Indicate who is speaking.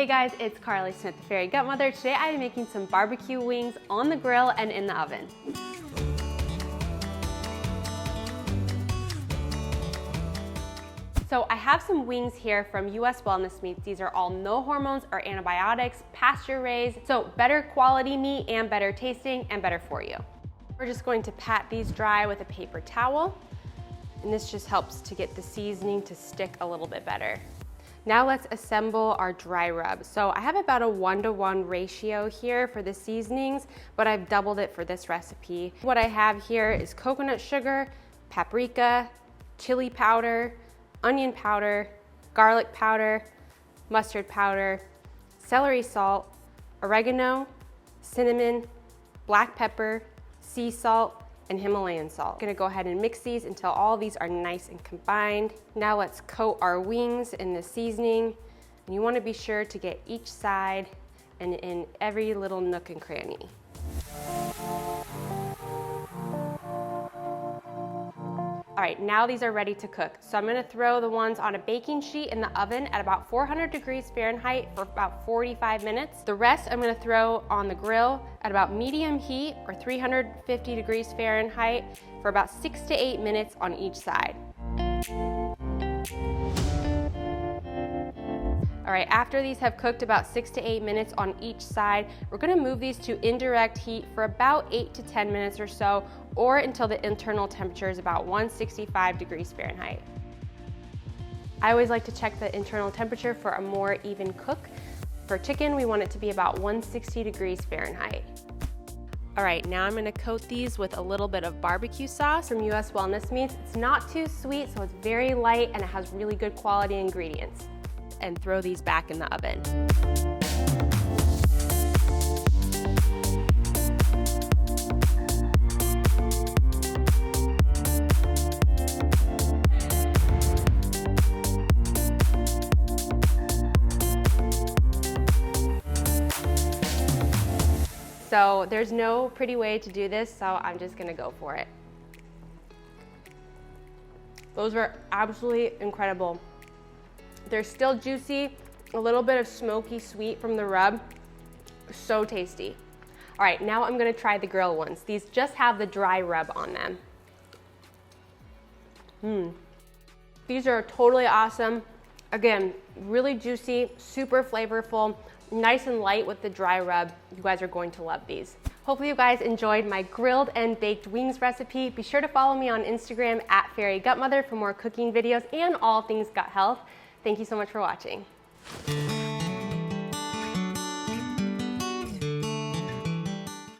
Speaker 1: Hey guys, it's Carley Smith, the Fairy Gutmother. Today I am making some barbecue wings on the grill and in the oven. So I have some wings here from US Wellness Meats. These are all no hormones or antibiotics, pasture raised, so better quality meat and better tasting and better for you. We're just going to pat these dry with a paper towel, and this just helps to get the seasoning to stick a little bit better. Now let's assemble our dry rub. So I have about a 1-to-1 ratio here for the seasonings, but I've doubled it for this recipe. What I have here is coconut sugar, paprika, chili powder, onion powder, garlic powder, mustard powder, celery salt, oregano, cinnamon, black pepper, sea salt, and Himalayan salt. I'm gonna go ahead and mix these until all these are nice and combined. Now let's coat our wings in the seasoning. And you wanna be sure to get each side and in every little nook and cranny. All right, now these are ready to cook. So I'm gonna throw the ones on a baking sheet in the oven at about 400 degrees Fahrenheit for about 45 minutes. The rest I'm gonna throw on the grill at about medium heat or 350 degrees Fahrenheit for about 6 to 8 minutes on each side. All right, after these have cooked about 6 to 8 minutes on each side, we're gonna move these to indirect heat for about 8 to 10 minutes or so, or until the internal temperature is about 165 degrees Fahrenheit. I always like to check the internal temperature for a more even cook. For chicken, we want it to be about 160 degrees Fahrenheit. All right, now I'm gonna coat these with a little bit of barbecue sauce from US Wellness Meats. It's not too sweet, so it's very light and it has really good quality ingredients. And throw these back in the oven. So there's no pretty way to do this, so I'm just gonna go for it. Those were absolutely incredible. They're still juicy, a little bit of smoky sweet from the rub. So tasty. All right, now I'm gonna try the grill ones. These just have the dry rub on them. These are totally awesome. Again, really juicy, super flavorful, nice and light with the dry rub. You guys are going to love these. Hopefully you guys enjoyed my grilled and baked wings recipe. Be sure to follow me on Instagram at Fairy Gutmother for more cooking videos and all things gut health. Thank you so much for watching.